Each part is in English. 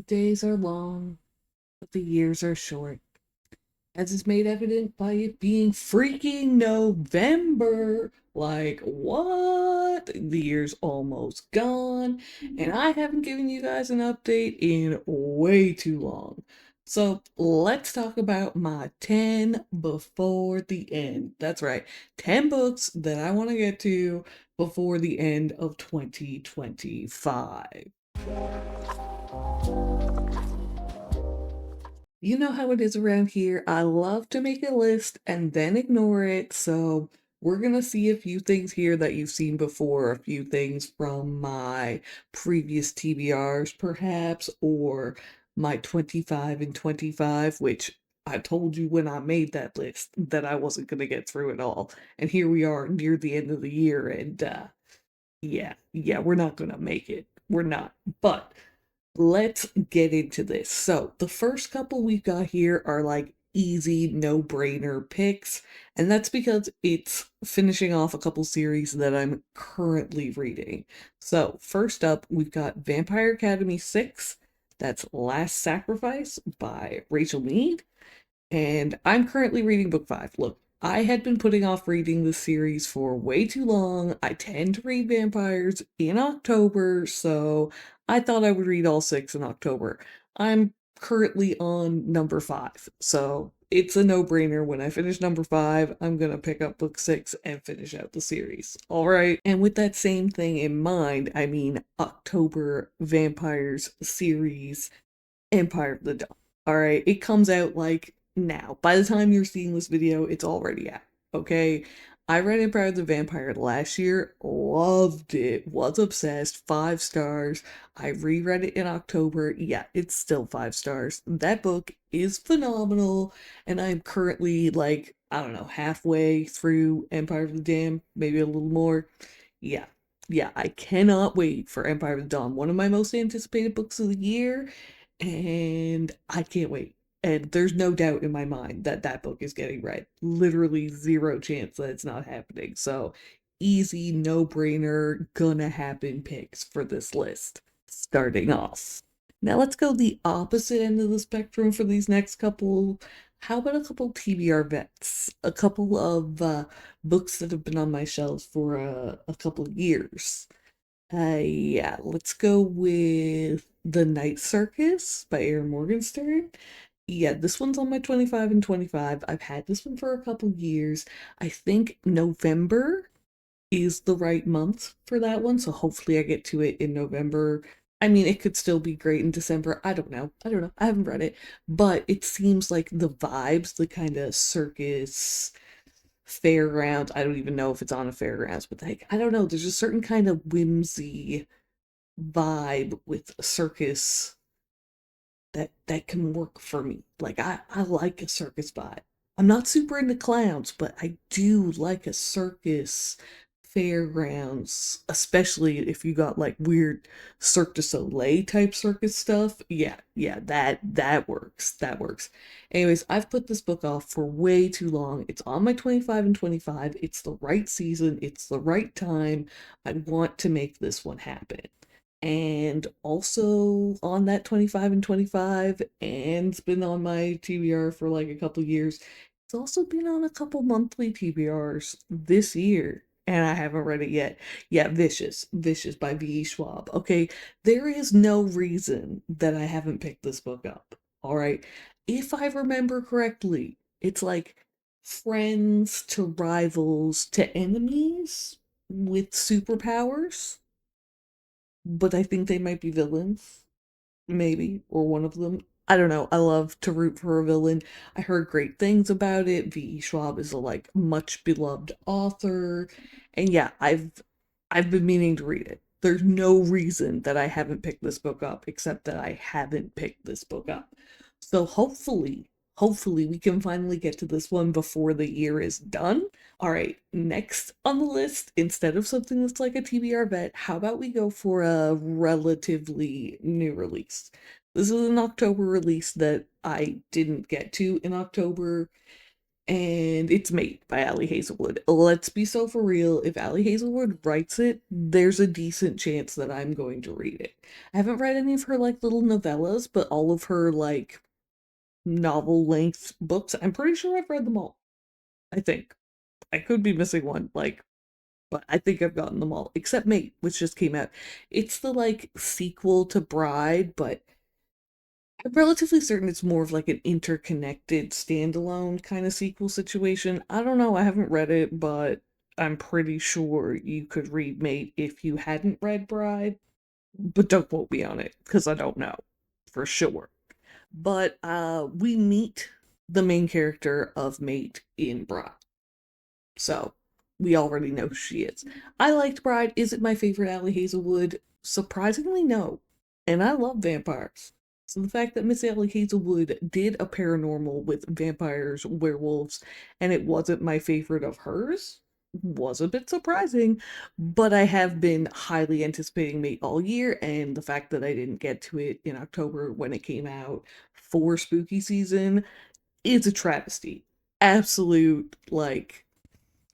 days are long, but the years are short, as is made evident by it being freaking November. Like, what? The year's almost gone, and I haven't given you guys an update in way too long. So, let's talk about my 10 before the end. That's right, 10 books that I want to get to before the end of 2025. You know how it is around here. I love to make a list and then ignore it. So we're going to see a few things here that you've seen before, a few things from my previous TBRs, perhaps, or my 25 and 25, which I told you when I made that list that I wasn't going to get through it all. And here we are near the end of the year, and yeah, we're not going to make it. We're not. But let's get into this. So, the first couple we've got here are like easy, no brainer picks, and that's because it's finishing off a couple series that I'm currently reading. So, first up, we've got Vampire Academy 6, that's Last Sacrifice by Rachel Mead. And I'm currently reading book 5. Look, I had been putting off reading this series for way too long. I tend to read vampires in October, so I thought I would read all 6 in October. I'm currently on number 5, so it's a no-brainer. When I finish number 5, I'm gonna pick up book 6 and finish out the series. Alright? And with that same thing in mind, I mean October Vampires series Empire of the Dawn. Alright, it comes out like now. By the time you're seeing this video, it's already out. Okay? I read Empire of the Vampire last year, loved it, was obsessed, 5 stars. I reread it in October. Yeah, it's still 5 stars. That book is phenomenal, and I'm currently like, I don't know, halfway through Empire of the Dam, maybe a little more. Yeah, yeah, I cannot wait for Empire of the Dawn, one of my most anticipated books of the year, and I can't wait. And there's no doubt in my mind that that book is getting read. Literally zero chance that it's not happening. So easy, no brainer, gonna happen picks for this list. Starting off. Now let's go the opposite end of the spectrum for these next couple. How about a couple TBR vets? A couple of books that have been on my shelves for a couple years. Yeah, let's go with The Night Circus by Erin Morgenstern. Yeah, this one's on my 25 and 25. I've had this one for a couple years. I think November is the right month for that one, so hopefully I get to it in November. I mean, it could still be great in December. I don't know. I don't know. I haven't read it, but it seems like the vibes, the kind of circus fairgrounds. I don't even know if it's on a fairgrounds, but like I don't know, there's a certain kind of whimsy vibe with a circus that can work for me. Like I like a circus vibe. I'm not super into clowns, but I do like a circus fairgrounds, especially if you got like weird Cirque du Soleil type circus stuff. Yeah, that works. That works. Anyways, I've put this book off for way too long. It's on my 25 and 25. It's the right season. It's the right time. I want to make this one happen. And also on that 25 and 25, and it's been on my TBR for like a couple years. It's also been on a couple monthly TBRs this year, and I haven't read it yet. Yeah, Vicious by V.E. Schwab. Okay, there is no reason that I haven't picked this book up. All right, if I remember correctly, it's like friends to rivals to enemies with superpowers, but I think they might be villains, maybe, or one of them. I don't know. I love to root for a villain. I heard great things about it. V.E. Schwab is a like much beloved author, and yeah, I've been meaning to read it. There's no reason that I haven't picked this book up except that I haven't picked this book up. So hopefully we can finally get to this one before the year is done. All right, next on the list, instead of something that's like a TBR vet, how about we go for a relatively new release? This is an October release that I didn't get to in October. and it's Mate by Ali Hazelwood. Let's be so for real, if Ali Hazelwood writes it, there's a decent chance that I'm going to read it. I haven't read any of her like little novellas, but all of her like novel length books, I'm pretty sure I've read them all. I think. I could be missing one, like, but I think I've gotten them all, except Mate, which just came out. It's the like sequel to Bride, but I'm relatively certain it's more of like an interconnected standalone kind of sequel situation. I don't know, I haven't read it, but I'm pretty sure you could read Mate if you hadn't read Bride. But don't quote me on it, because I don't know for sure. But we meet the main character of Mate in Bride. So we already know who she is. I liked Bride. Is it my favorite Ali Hazelwood? Surprisingly, no. And I love vampires. So the fact that Miss Ali Hazelwood did a paranormal with vampires, werewolves, and it wasn't my favorite of hers was a bit surprising. But I have been highly anticipating Mate all year, and the fact that I didn't get to it in October when it came out for spooky season is a travesty. Absolute, like,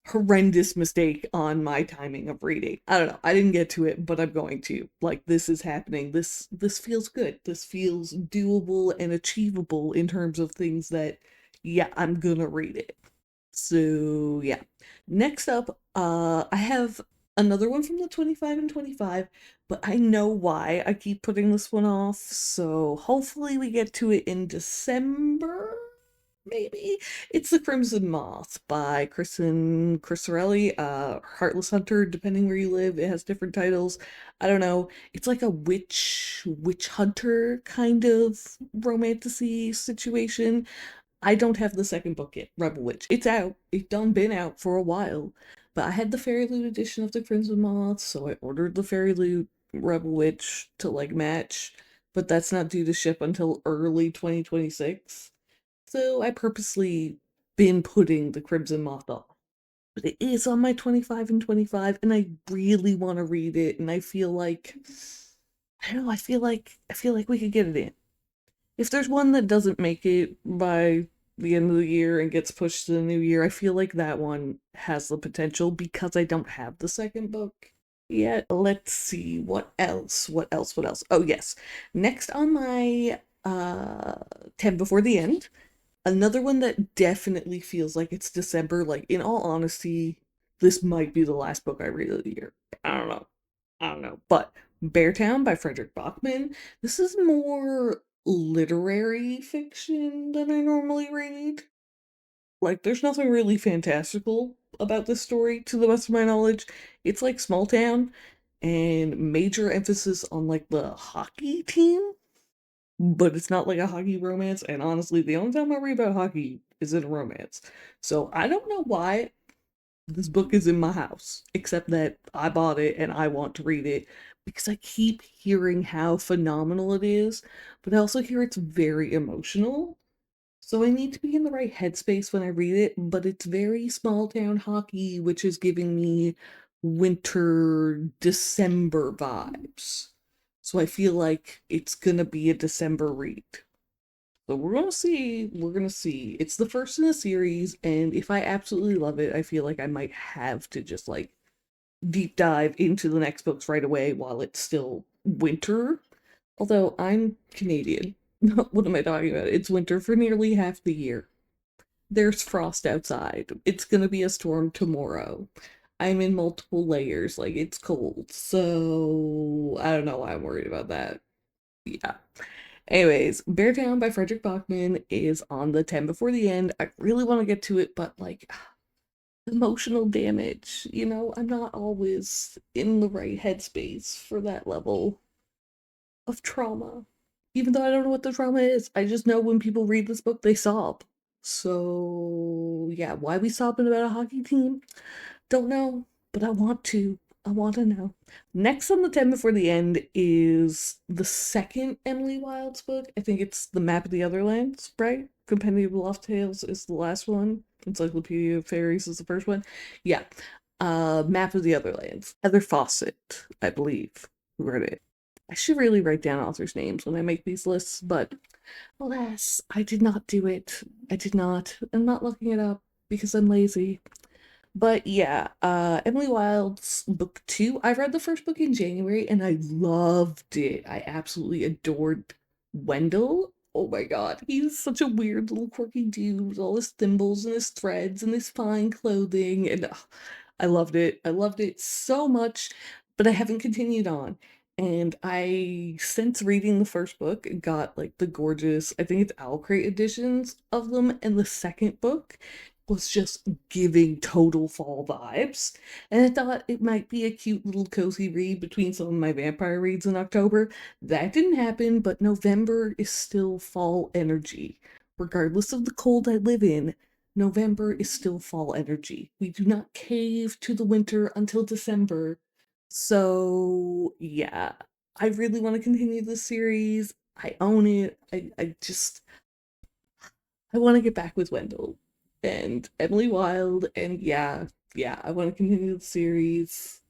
horrendous mistake on my timing of reading. I don't know. I didn't get to it, but I'm going to. Like, this is happening. This feels good. This feels doable and achievable in terms of things that, yeah, I'm gonna read it. So yeah. Next up, I have another one from the 25 and 25, but I know why I keep putting this one off. So hopefully we get to it in December. Maybe it's the Crimson Moth by Kristen Crisarelli, Heartless Hunter, depending where you live. It has different titles. I don't know. It's like a witch hunter kind of romantasy situation. I don't have the second book yet, Rebel Witch. It's out. It's done been out for a while. But I had the Fairy Loot edition of the Crimson Moth, so I ordered the Fairy Loot Rebel Witch to like match. But that's not due to ship until early 2026. So I purposely been putting the Crimson Moth off. But it is on my 25 and 25, and I really want to read it, and I feel like I don't know, I feel like we could get it in. If there's one that doesn't make it by the end of the year and gets pushed to the new year, I feel like that one has the potential because I don't have the second book yet. Let's see, what else? What else? What else? Oh yes. Next on my 10 before the end, another one that definitely feels like it's December. Like, in all honesty, this might be the last book I read of the year. I don't know. I don't know. But Beartown by Frederick Bachman. This is more literary fiction than I normally read. Like, there's nothing really fantastical about this story, to the best of my knowledge. It's like small town and major emphasis on like the hockey team, but it's not like a hockey romance. And honestly, the only time I read about hockey is in a romance. So I don't know why this book is in my house, except that I bought it and I want to read it because I keep hearing how phenomenal it is, but I also hear it's very emotional. So I need to be in the right headspace when I read it, but it's very small town hockey, which is giving me winter December vibes. So I feel like it's gonna be a December read. So we're gonna see. We're gonna see. It's the first in a series, and if I absolutely love it, I feel like I might have to just like deep dive into the next books right away while it's still winter. Although I'm Canadian. What am I talking about? It's winter for nearly half the year. There's frost outside. It's gonna be a storm tomorrow. I'm in multiple layers, like it's cold. So I don't know why I'm worried about that. Yeah. Anyways, Beartown by Frederick Bachman is on the 10 before the end. I really want to get to it, but like emotional damage, I'm not always in the right headspace for that level of trauma. Even though I don't know what the trauma is, I just know when people read this book, they sob. So, yeah, why we sobbing about a hockey team? Don't know, but I want to. I want to know. Next on the 10 before the end is the second Emily Wilde's book. I think it's The Map of the Otherlands, right? Compendium of Lost Tales is the last one. Encyclopedia of Fairies is the first one. Yeah. Map of the Otherlands. Heather Fawcett, I believe, wrote it. I should really write down authors' names when I make these lists, but alas, I did not do it. I did not. I'm not looking it up because I'm lazy. But yeah, Emily Wilde's book two. I read the first book in January and I loved it. I absolutely adored Wendell. Oh my god, he's such a weird little quirky dude with all his thimbles and his threads and his fine clothing, and I loved it. I loved it so much, but I haven't continued on. And I, since reading the first book, got like the gorgeous, I think it's Owl Crate editions of them, and the second book was just giving total fall vibes. And I thought it might be a cute little cozy read between some of my vampire reads in October. That didn't happen, but November is still fall energy. Regardless of the cold I live in, November is still fall energy. We do not cave to the winter until December. So, yeah, I really want to continue this series. I own it. I just I want to get back with Wendell and Emily Wilde, and yeah, I want to continue the series.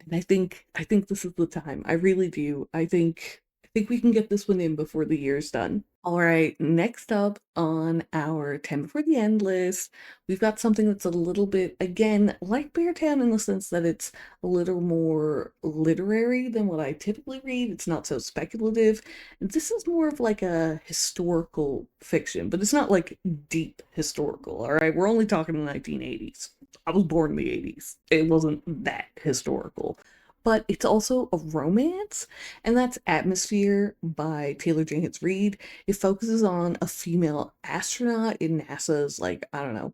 And I think this is the time. I really do. I think we can get this one in before the year's done. All right, next up on our 10 Before the End list, we've got something that's a little bit, again, like Beartown in the sense that it's a little more literary than what I typically read. It's not so speculative. This is more of like a historical fiction, but it's not like deep historical, all right? We're only talking the 1980s. I was born in the 80s. It wasn't that historical. But it's also a romance, and that's Atmosphere by Taylor Jenkins Reid. It focuses on a female astronaut in NASA's, like, I don't know,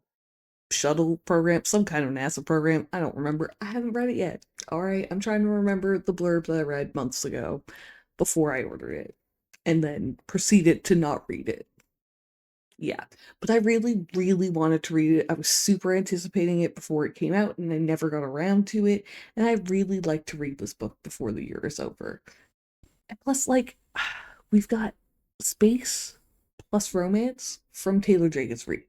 shuttle program, some kind of NASA program. I don't remember. I haven't read it yet. All right, I'm trying to remember the blurb that I read months ago before I ordered it and then proceeded to not read it. Yeah, but I really, really wanted to read it. I was super anticipating it before it came out, and I never got around to it. And I really like to read this book before the year is over. And plus, like, we've got space plus romance from Taylor Jenkins Reid.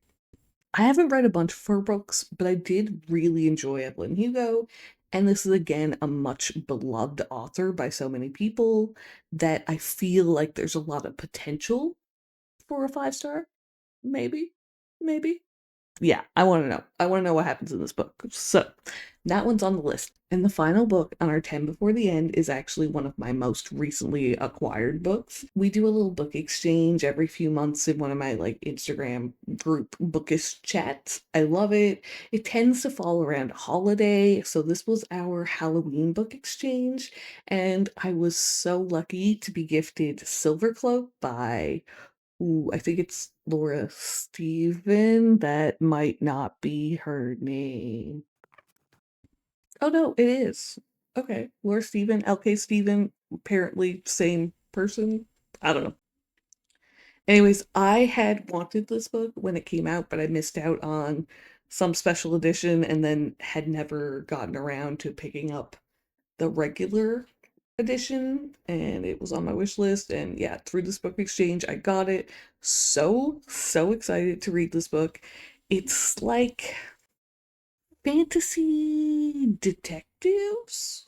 I haven't read a bunch of her books, but I did really enjoy Evelyn Hugo. And this is again a much beloved author by so many people that I feel like there's a lot of potential for a 5 star. Maybe. Maybe. Yeah, I want to know. I want to know what happens in this book. So, that one's on the list. And the final book on our 10 Before the End is actually one of my most recently acquired books. We do a little book exchange every few months in one of my like Instagram group bookish chats. I love it. It tends to fall around holiday, so this was our Halloween book exchange, and I was so lucky to be gifted SilverCloak by Ooh, I think it's Laura Steven. That might not be her name. Oh no, it is. Okay. Laura Steven, LK Steven, apparently same person. I don't know. Anyways, I had wanted this book when it came out, but I missed out on some special edition and then had never gotten around to picking up the regular edition, and it was on my wish list, and yeah, through this book exchange I got it. So excited to read this book. It's like fantasy detectives,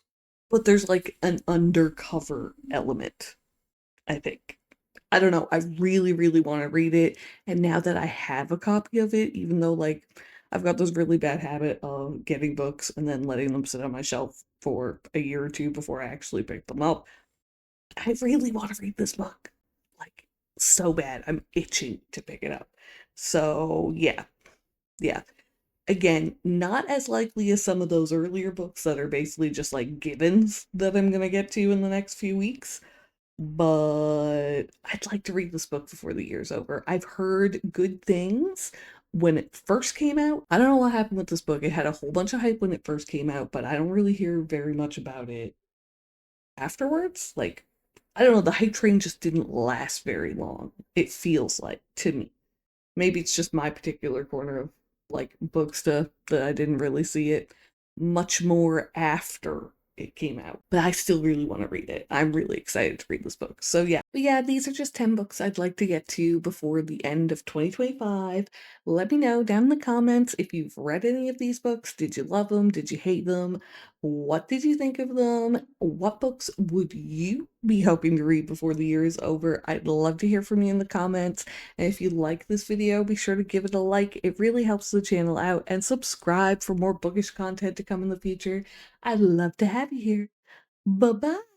but there's like an undercover element, I think. I don't know, I really, really want to read it, and now that I have a copy of it, even though like I've got this really bad habit of getting books and then letting them sit on my shelf for a year or two before I actually pick them up, I really want to read this book. Like, so bad. I'm itching to pick it up. So, yeah, yeah. Again, not as likely as some of those earlier books that are basically just like givens that I'm going to get to in the next few weeks, but I'd like to read this book before the year's over. I've heard good things when it first came out. I don't know what happened with this book. It had a whole bunch of hype when it first came out, but I don't really hear very much about it afterwards. Like, I don't know, the hype train just didn't last very long. It feels like to me. Maybe it's just my particular corner of like book stuff that I didn't really see it much more after it came out. But I still really want to read it. I'm really excited to read this book. So yeah. But yeah, these are just 10 books I'd like to get to before the end of 2025. Let me know down in the comments if you've read any of these books. Did you love them? Did you hate them? What did you think of them? What books would you be hoping to read before the year is over? I'd love to hear from you in the comments. And if you like this video, be sure to give it a like. It really helps the channel out. And subscribe for more bookish content to come in the future. I'd love to have you here. Bye-bye.